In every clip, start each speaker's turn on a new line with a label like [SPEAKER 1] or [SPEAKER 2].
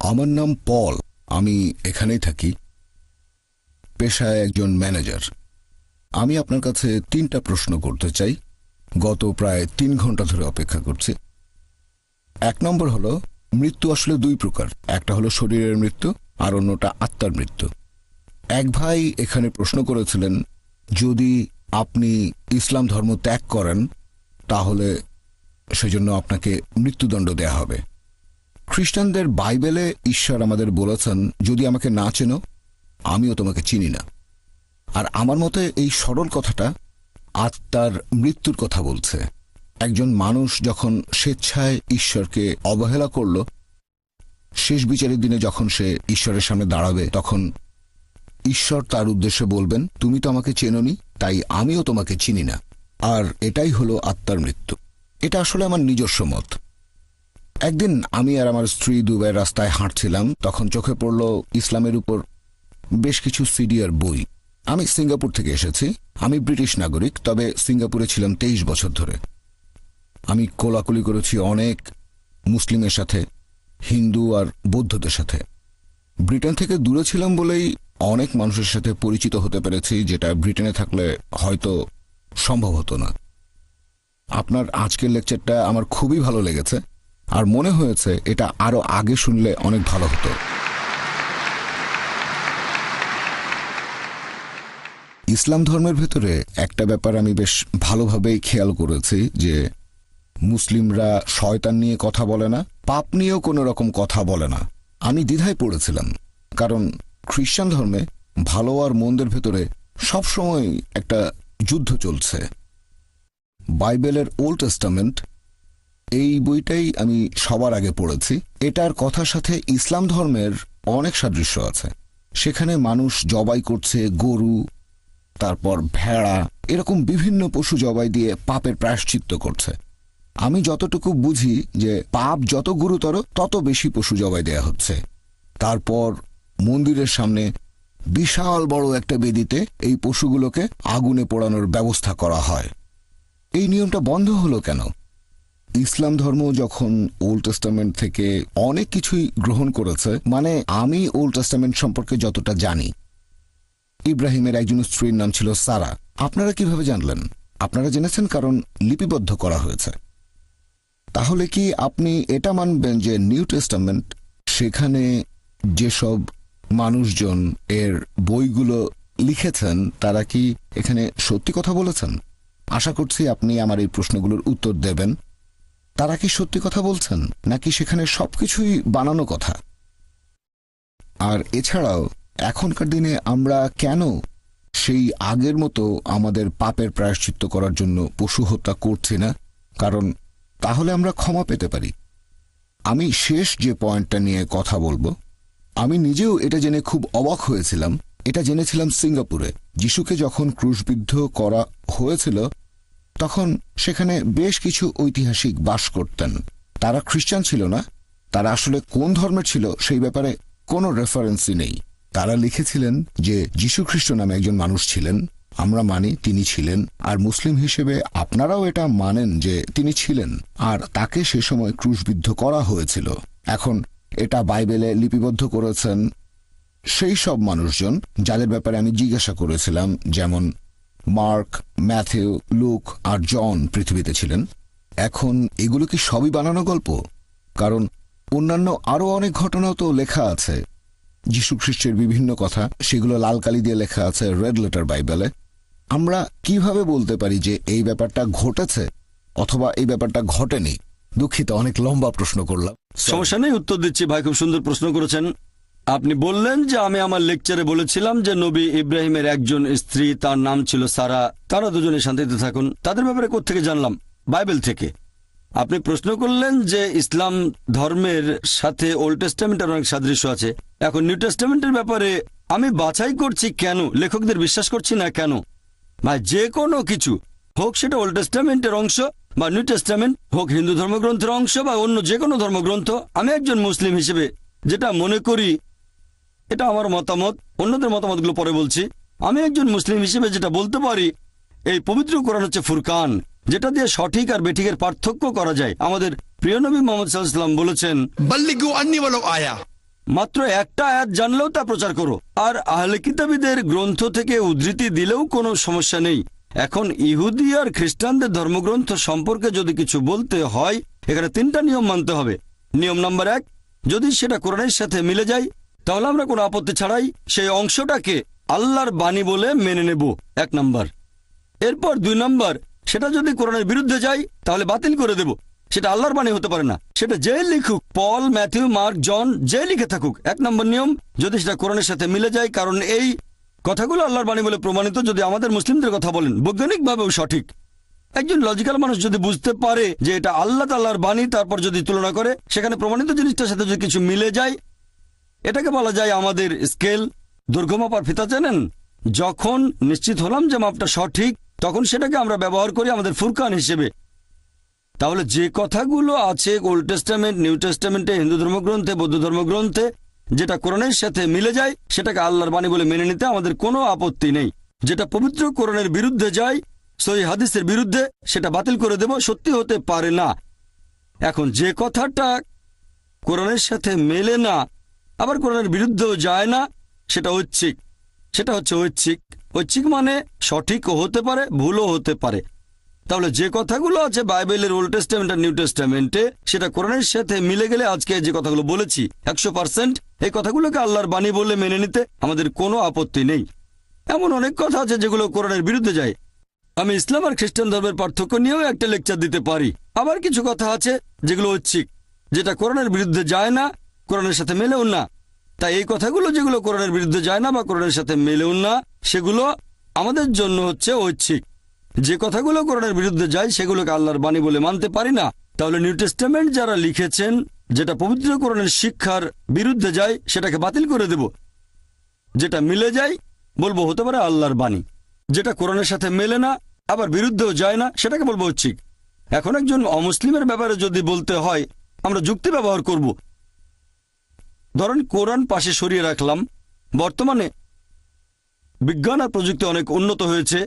[SPEAKER 1] আমার নাম পল। আমি এখানেই থাকি, পেশায় একজন ম্যানেজার। আমি আপনার কাছে 3টা প্রশ্ন করতে চাই। গত প্রায় 3 ঘন্টা ধরে অপেক্ষা করছি। 1 নম্বর হলো, মৃত্যু আসলে 2 প্রকার। একটা হলো শরীরের মৃত্যু, আর অন্যটা আত্মার মৃত্যু। এক ভাই এখানে প্রশ্ন করেছিলেন, যদি আপনি ইসলাম ধর্ম ত্যাগ করেন তাহলে সেজন্য আপনাকে মৃত্যুদণ্ড দেয়া হবে। খ্রিস্টানদের বাইবেলে ঈশ্বর আমাদের বলেছেন, যদি আমাকে না চেনো আমিও তোমাকে চিনি না। আর আমার মতে এই সরল কথাটা আত্মার মৃত্যুর কথা বলছে। একজন মানুষ যখন স্বেচ্ছায় ঈশ্বরকে অবহেলা করল, শেষ বিচারের দিনে যখন সে ঈশ্বরের সামনে দাঁড়াবে, তখন ঈশ্বর তার উদ্দেশ্যে বলবেন, তুমি তো আমাকে চেনোনি, তাই আমিও তোমাকে চিনি না। আর এটাই হলো আত্মার মৃত্যু। এটা আসলে আমার নিজস্ব মত। একদিন আমি আর আমার স্ত্রী দুবাইয়ের রাস্তায় হাঁটছিলাম, তখন চোখে পড়ল ইসলামের উপর বেশ কিছু সিডি আর বই। আমি সিঙ্গাপুর থেকে এসেছি। আমি ব্রিটিশ নাগরিক, তবে সিঙ্গাপুরে ছিলাম 23 বছর ধরে। আমি কোলাকুলি করেছি অনেক মুসলিমের সাথে, হিন্দু আর বৌদ্ধদের সাথে। ব্রিটেন থেকে দূরে ছিলাম বলেই অনেক মানুষের সাথে পরিচিত হতে পেরেছি, যেটা ব্রিটেনে থাকলে হয়তো সম্ভব হতো না। আপনার আজকের লেকচারটা আমার খুবই ভালো লেগেছে, আর মনে হয়েছে এটা আরো আগে শুনলে অনেক ভালো হতো। ইসলাম ধর্মের ভেতরে একটা ব্যাপার আমি বেশ ভালোভাবেই খেয়াল করেছি, যে মুসলিমরা শয়তান নিয়ে কথা বলে না, পাপ নিয়েও কোনো রকম কথা বলে না। আমি দ্বিধায় পড়েছিলাম, কারণ খ্রিস্টান ধর্মে ভালো আর মন্দের ভেতরে সবসময় একটা যুদ্ধ চলছে। বাইবেলের ওল্ড টেস্টামেন্ট, এই বইটাই আমি সবার আগে পড়েছি। এটার কথার সাথে ইসলাম ধর্মের অনেক সাদৃশ্য আছে। সেখানে মানুষ জবাই করছে গরু, তারপর ভেড়া, এরকম বিভিন্ন পশু জবাই দিয়ে পাপের প্রায়শ্চিত্ত করছে। আমি যতটুকু বুঝি যে পাপ যত গুরুতর তত বেশি পশু জবাই দেয়া হচ্ছে। তারপর মন্দিরের সামনে বিশাল বড় একটা বেদিতে এই পশুগুলোকে আগুনে পোড়ানোর ব্যবস্থা করা হয়। এই নিয়মটা বন্ধ হলো কেন? ইসলাম ধর্ম যখন ওল্ড টেস্টামেন্ট থেকে অনেক কিছুই গ্রহণ করেছে, মানে আমি ওল্ড টেস্টামেন্ট সম্পর্কে যতটা জানি, ইব্রাহিমের একজন স্ত্রীর নাম ছিল সারা। আপনারা কিভাবে জানলেন? আপনারা জেনেছেন কারণ লিপিবদ্ধ করা হয়েছে। তাহলে কি আপনি এটা মানবেন যে নিউ টেস্টামেন্ট, সেখানে যেসব মানুষজন এর বইগুলো লিখেছেন তারা কি এখানে সত্যি কথা বলেছেন? আশা করছি আপনি আমার এই প্রশ্নগুলোর উত্তর দেবেন। তারা কি সত্যি কথা বলছেন, নাকি সেখানে সবকিছুই বানানো কথা? আর এছাড়াও এখনকার দিনে আমরা কেন সেই আগের মতো আমাদের পাপের প্রায়শ্চিত্ত করার জন্য পশু হত্যা করছি না? কারণ তাহলে আমরা ক্ষমা পেতে পারি। আমি শেষ যে পয়েন্টটা নিয়ে কথা বলবো, আমি নিজেও এটা জেনে খুব অবাক হয়েছিলাম। এটা জেনেছিলাম সিঙ্গাপুরে। যিশুকে যখন ক্রুশবিদ্ধ করা হয়েছিল, তখন সেখানে বেশ কিছু ঐতিহাসিক বাস করতেন। তারা খ্রিস্টান ছিল না। তারা আসলে কোন ধর্মের ছিল সেই ব্যাপারে কোনো রেফারেন্সই নেই। তারা লিখেছিলেন যে যীশু খ্রিস্ট নামে একজন মানুষ ছিলেন। আমরা মানি তিনি ছিলেন, আর মুসলিম হিসেবে আপনারাও এটা মানেন যে তিনি ছিলেন, আর তাকে সে সময় ক্রুশবিদ্ধ করা হয়েছিল। এখন এটা বাইবেলে লিপিবদ্ধ করেছেন সেই সব মানুষজন যাদের ব্যাপারে আমি জিজ্ঞাসা করেছিলাম, যেমন মার্ক, ম্যাথিউ, লুক আর জন পৃথিবীতে ছিলেন। এখন এগুলো কি সবই বানানো গল্প? কারণ অন্যান্য আরো অনেক ঘটনাও তো লেখা আছে। যীশু খ্রিস্টের বিভিন্ন কথা, সেগুলো লাল কালি দিয়ে লেখা আছে রেড লেটার বাইবেলে। আমরা কিভাবে বলতে পারি যে এই ব্যাপারটা ঘটেছে অথবা এই ব্যাপারটা ঘটেনি? দুঃখিত, অনেক লম্বা প্রশ্ন করলাম।
[SPEAKER 2] সমস্যা নেই, উত্তর দিচ্ছি। ভাই খুব সুন্দর প্রশ্ন করেছেন। আপনি বললেন যে আমি আমার লেকচারে বলেছিলাম যে নবী ইব্রাহিমের একজন স্ত্রী, তার নাম ছিল সারা। তারা দুজনে শান্তিতে থাকুন। তাদের ব্যাপারে কোত্থেকে জানলাম? বাইবেল থেকে। আপনি প্রশ্ন করলেন যে ইসলাম ধর্মের সাথে ওল্ড টেস্টামেন্টের অনেক সাদৃশ্য আছে। এখন নিউ টেস্টামেন্টের ব্যাপারে আমি বাছাই করছি কেন, লেখকদের বিশ্বাস করছি না কেন। ভাই যে কোনো কিছু হোক, সেটা ওল্ড টেস্টামেন্টের অংশ বা নিউ টেস্টামেন্ট হোক, হিন্দু ধর্মগ্রন্থের অংশ বা অন্য যে কোনো ধর্মগ্রন্থ, আমি একজন মুসলিম হিসেবে যেটা মনে করি, এটা আমার মতামত, অন্যদের মতামতগুলো পরে বলছি। আমি একজন মুসলিম হিসেবে যেটা বলতে পারি, এই পবিত্র কোরআন হচ্ছে ফুরকান, যেটা দিয়ে সঠিক আর বেঠিকের পার্থক্য করা যায়। আমাদের প্রিয় নবী মুহাম্মদ সাল্লাল্লাহু আলাইহি ওয়াসাল্লাম বলেছেন,
[SPEAKER 3] বাল্লিগু আন্নি ওয়ালাউ আয়া,
[SPEAKER 2] মাত্র একটা আয়াত জানলেও তা প্রচার করো। আর আহলে কিতাবীদের গ্রন্থ থেকে উদ্ধৃতি দিলেও কোনো সমস্যা নেই। এখন ইহুদি আর খ্রিস্টানদের ধর্মগ্রন্থ সম্পর্কে যদি কিছু বলতে হয়, এখানে 3টা নিয়ম মানতে হবে। নিয়ম নাম্বার 1, যদি সেটা কোরআনের সাথে মিলে যায় তাহলে আমরা কোনো আপত্তি ছাড়াই সেই অংশটাকে আল্লাহর বাণী বলে মেনে নেব, 1 নাম্বার। এরপর 2 নাম্বার, সেটা যদি কোরআনের বিরুদ্ধে যায় তাহলে বাতিল করে দেব। সেটা আল্লাহর বাণী হতে পারে না, সেটা যে লিখুক, পল, ম্যাথিউ, মার্ক, জন, যে লিখে থাকুক। 1 নম্বর নিয়ম, যদি সেটা কোরআনের সাথে মিলে যায়, কারণ এই কথাগুলো আল্লাহর বাণী বলে প্রমাণিত। যদি আমাদের মুসলিমদের কথা বলেন, বৈজ্ঞানিকভাবেও সঠিক। একজন লজিক্যাল মানুষ যদি বুঝতে পারে যে এটা আল্লাহ তাআলার বাণী, তারপর যদি তুলনা করে সেখানে প্রমাণিত জিনিসটার সাথে যদি কিছু মিলে যায়, এটাকে বলা যায় আমাদের স্কেল, দৈর্ঘ্য মাপার ফিতা। জানেন, যখন নিশ্চিত হলাম যে মাপটা সঠিক, তখন সেটাকে আমরা ব্যবহার করি আমাদের ফুরকান হিসেবে। তাহলে যে কথাগুলো আছে ওল্ড টেস্টামেন্ট, নিউ টেস্টামেন্টে, হিন্দু ধর্মগ্রন্থে, বৌদ্ধ ধর্মগ্রন্থে, যেটা কোরআনের সাথে মিলে যায় সেটাকে আল্লাহর বাণী বলে মেনে নিতে আমাদের কোনো আপত্তি নেই। যেটা পবিত্র কোরআনের বিরুদ্ধে যায়, সহিহ হাদিসের বিরুদ্ধে, সেটা বাতিল করে দেব, সত্যি হতে পারে না। এখন যে কথাটা কোরআনের সাথে মেলে না, আবার কোরআনের বিরুদ্ধেও যায় না, সেটা ঐচ্ছিক। সেটা হচ্ছে ঐচ্ছিক। ঐচ্ছিক মানে সঠিকও হতে পারে, ভুলও হতে পারে। তাহলে যে কথাগুলো আছে বাইবেলের ওল্ড টেস্টামেন্ট আর নিউ টেস্টামেন্টে, সেটা কোরআনের সাথে মিলে গেলে আজকে যে কথাগুলো বলেছি 100%, এই কথাগুলোকে আল্লাহর বাণী বলে মেনে নিতে আমাদের কোনো আপত্তি নেই। এমন অনেক কথা আছে যেগুলো কোরআনের বিরুদ্ধে যায়। আমি ইসলাম আর খ্রিস্টান ধর্মের পার্থক্য নিয়েও একটা লেকচার দিতে পারি। আবার কিছু কথা আছে যেগুলো ঐচ্ছিক, যেটা কোরআনের বিরুদ্ধে যায় না, কোরআনের সাথে মেলেও না। তাই এই কথাগুলো যেগুলো কোরআনের বিরুদ্ধে যায় না বা কোরআনের সাথে মেলেও না, সেগুলো আমাদের জন্য হচ্ছে ঐচ্ছিক। যে কথাগুলো কোরআনের বিরুদ্ধে যায় সেগুলোকে আল্লাহর বাণী বলে মানতে পারি না। তাহলে নিউ টেস্টামেন্ট যারা লিখেছেন, যেটা পবিত্র কোরআনের শিক্ষার বিরুদ্ধে যায়, সেটাকে বাতিল করে দেব। যেটা মিলে যায় বলবো হতে পারে আল্লাহর বাণী। যেটা কোরআনের সাথে মেলে না, আবার বিরুদ্ধেও যায় না, সেটাকে বলবো ঐচ্ছিক। এখন একজন অমুসলিমের ব্যাপারে যদি বলতে হয়, আমরা যুক্তি ব্যবহার করব। ধরেন কোরআন পাশে সরিয়ে রাখলাম। বর্তমানে বিজ্ঞান আর প্রযুক্তি অনেক উন্নত হয়েছে।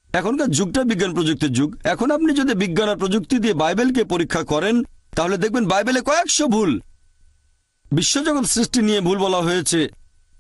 [SPEAKER 2] এখনকার যুগটা বিজ্ঞান প্রযুক্তির যুগ। এখন আপনি যদি বিজ্ঞান আর প্রযুক্তি দিয়ে বাইবেলকে পরীক্ষা করেন, তাহলে দেখবেন বাইবেলে কয়েকশো ভুল। বিশ্বজগৎ সৃষ্টি নিয়ে ভুল বলা হয়েছে।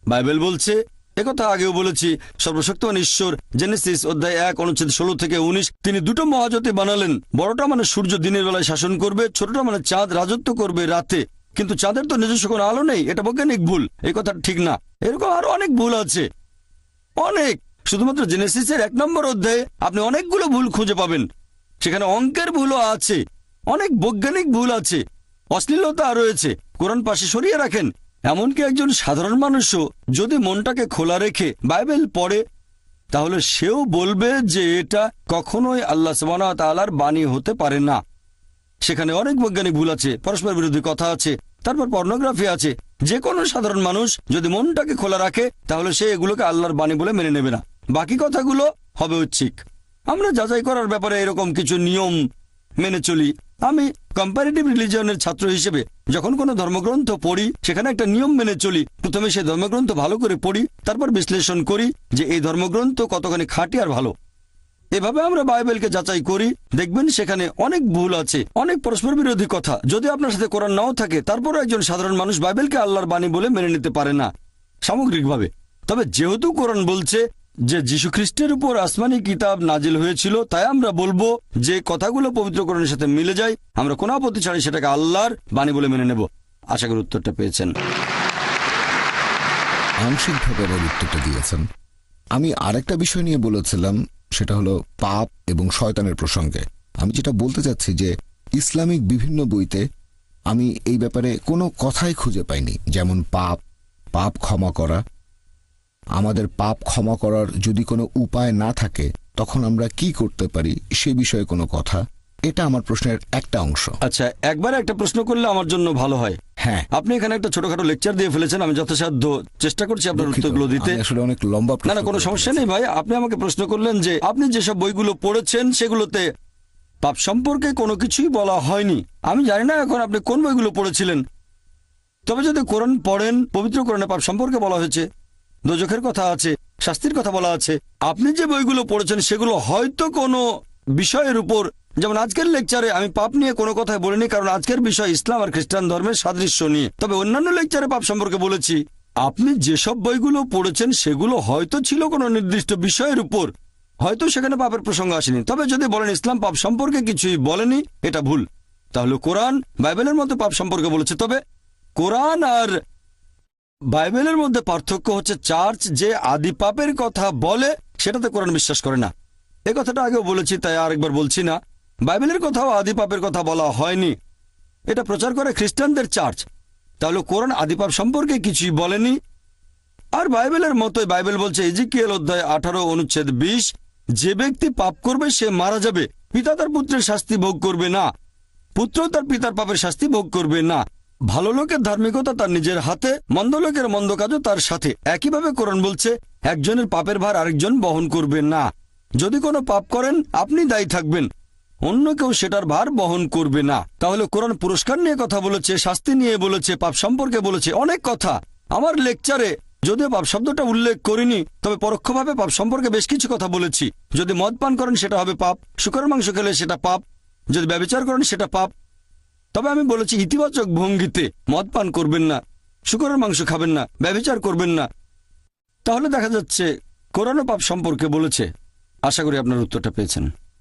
[SPEAKER 2] বাইবেল বলছে, একথা আগেও বলেছি, সর্বশক্তিমান ঈশ্বর জেনেসিস অধ্যায় 1 অনুচ্ছেদ 16 থেকে 19, তিনি দুটো মহাজাতি বানালেন। বড়টা মানে সূর্য দিনের বেলায় শাসন করবে, ছোটটা মানে চাঁদ রাজত্ব করবে রাতে। কিন্তু চাঁদের তো নিজস্ব কোনো আলো নেই, এটা বৈজ্ঞানিক ভুল, এই কথাটা ঠিক না। এরকম আরো অনেক ভুল আছে, অনেক। শুধুমাত্র জেনেসিসের 1 নম্বর অধ্যায়ে আপনি অনেকগুলো ভুল খুঁজে পাবেন। সেখানে অঙ্কের ভুলও আছে, অনেক বৈজ্ঞানিক ভুল আছে, অশ্লীলতা রয়েছে। কোরআন পাশে সরিয়ে রাখেন। এমনকি একজন সাধারণ মানুষও যদি মনটাকে খোলা রেখে বাইবেল পড়ে, তাহলে সেও বলবে যে এটা কখনোই আল্লাহ সুবহানাহু ওয়া তাআলার বাণী হতে পারে না। সেখানে অনেক বৈজ্ঞানিক ভুল আছে, পরস্পর বিরোধী কথা আছে, তারপর পর্নোগ্রাফি আছে। যে কোনো সাধারণ মানুষ যদি মনটাকে খোলা রাখে, তাহলে সে এগুলোকে আল্লাহর বাণী বলে মেনে নেবে না। বাকি কথাগুলো হবে ঐচ্ছিক। আমরা যাচাই করার ব্যাপারে এরকম কিছু নিয়ম মেনে চলি। আমি কম্পারেটিভ রিলিজিয়নের ছাত্র হিসেবে যখন কোনো ধর্মগ্রন্থ পড়ি, সেখানে একটা নিয়ম মেনে চলি। প্রথমে সেই ধর্মগ্রন্থ ভালো করে পড়ি, তারপর বিশ্লেষণ করি যে এই ধর্মগ্রন্থ কতখানি খাঁটি আর ভালো। এভাবে আমরা বাইবেলকে যাচাই করি। দেখবেন সেখানে অনেক ভুল আছে, অনেক পরস্পর বিরোধী কথা। যদি আপনার সাথে কোরআন নাও থাকে, তারপরও একজন সাধারণ মানুষ বাইবেলকে আল্লাহর বাণী বলে মেনে নিতে পারে না সামগ্রিকভাবে। তবে যেহেতু কোরআন বলছে যে যীশু খ্রিস্টের উপর আসমানি কিতাব নাজিল হয়েছিল, তাই আমরা বলবো যে কথাগুলো পবিত্র কোরআনের সাথে মিলে যায়, আমরা কোনো আপত্তি ছাড়াই সেটাকে আল্লাহর বাণী বলে মেনে নেব। আশা করি উত্তরটা পেয়েছেন।
[SPEAKER 1] আংশিকভাবে আবার উত্তরটা দিয়েছেন। আমি আরেকটা বিষয় নিয়ে বলেছিলাম, সেটা হলো পাপ এবং শয়তানের প্রসঙ্গে। আমি যেটা বলতে চাচ্ছি যে ইসলামিক বিভিন্ন বইতে আমি এই ব্যাপারে কোনো কথাই খুঁজে পাইনি, যেমন পাপ ক্ষমা করা। আমাদের পাপ ক্ষমা করার যদি কোনো উপায় না থাকে, তখন আমরা কি করতে পারি সে বিষয়ে কোনো কথা। এটা আমার প্রশ্নের একটা অংশ।
[SPEAKER 2] আচ্ছা, একবার একটা প্রশ্ন করলে আমার জন্য ভালো হয়।
[SPEAKER 1] হ্যাঁ,
[SPEAKER 2] আপনি এখানে একটা ছোটখাটো লেকচার দিয়ে ফেলেছেন। আমি যথাসাধ্য চেষ্টা করছি আপনার উত্তরগুলো দিতে।
[SPEAKER 1] আসলে অনেক লম্বা
[SPEAKER 2] না না, কোনো সমস্যা নেই ভাই। আপনি আমাকে প্রশ্ন করলেন যে আপনি যেসব বইগুলো পড়েছেন সেগুলোতে পাপ সম্পর্কে কোনো কিছুই বলা হয়নি। আমি জানি না এখন আপনি কোন বইগুলো পড়েছিলেন। তবে যদি কোরআন পড়েন, পবিত্র কোরআনে পাপ সম্পর্কে বলা হয়েছে, দোজখের কথা আছে, শাস্তির কথা বলা আছে। আপনি যে বইগুলো পড়েছেন সেগুলো হয়তো কোনো বিষয়ের উপর যেমন আজকের লেকচারে আমি পাপ নিয়ে কোনো কথাই বলিনি, কারণ আজকের বিষয় ইসলাম আর খ্রিস্টান ধর্মের সাদৃশ্য নিয়ে। তবে অন্যান্য লেকচারে পাপ সম্পর্কে বলেছি। আপনি যেসব বইগুলো পড়েছেন সেগুলো হয়তো ছিল কোনো নির্দিষ্ট বিষয়ের উপর, হয়তো সেখানে পাপের প্রসঙ্গ আসেনি। তবে যদি বলেন ইসলাম পাপ সম্পর্কে কিছুই বলেনি, এটা ভুল। তাহলে কোরআন বাইবেলের মধ্যে পাপ সম্পর্কে বলেছে। তবে কোরআন আর বাইবেলের মধ্যে পার্থক্য হচ্ছে চার্চ যে আদি পাপের কথা বলে সেটাতে কোরআন বিশ্বাস করে না। এই কথাটা আগেও বলেছি, তাই আরেকবার বলছি না। বাইবেলের কথাও আদি পাপের কথা বলা হয়নি, এটা প্রচার করে খ্রিস্টানদের চার্চ। তাহলে কোরআন আদি পাপ সম্পর্কে কিছুই বলেনি। আর বাইবেলের মতোই বাইবেল বলছে ইজিকিয়েল অধ্যায় 18 অনুচ্ছেদ 20, যে ব্যক্তি পাপ করবে সে মারা যাবে। পিতা তার পুত্রের শাস্তি ভোগ করবে না, পুত্র তার পিতার পাপের শাস্তি ভোগ করবে না। ভালো লোকের ধার্মিকতা তার নিজের হাতে, মন্দ লোকের মন্দ কাজও তার সাথে। একইভাবে কোরআন বলছে একজনের পাপের ভার আরেকজন বহন করবে না। যদি কোনো পাপ করেন আপনি দায়ী থাকবেন, অন্য কেউ সেটার ভার বহন করবে না। তাহলে কোরআন পুরস্কার নিয়ে কথা বলেছে, শাস্তি নিয়ে বলেছে, পাপ সম্পর্কে বলেছে, অনেক কথা। আমার লেকচারে যদিও পাপ শব্দটা উল্লেখ করিনি, তবে পরোক্ষভাবে পাপ সম্পর্কে বেশ কিছু কথা বলেছি। যদি মদ পান করেন সেটা হবে পাপ, শূকরের মাংস খেলে সেটা পাপ, যদি ব্যভিচার করেন সেটা পাপ। তবে আমি বলেছি ইতিবাচক ভঙ্গিতে, মদ পান করবেন না, শূকরের মাংস খাবেন না, ব্যভিচার করবেন না। তাহলে দেখা যাচ্ছে কোরআনও পাপ সম্পর্কে বলেছে। আশা করি আপনার উত্তরটা পেয়েছেন।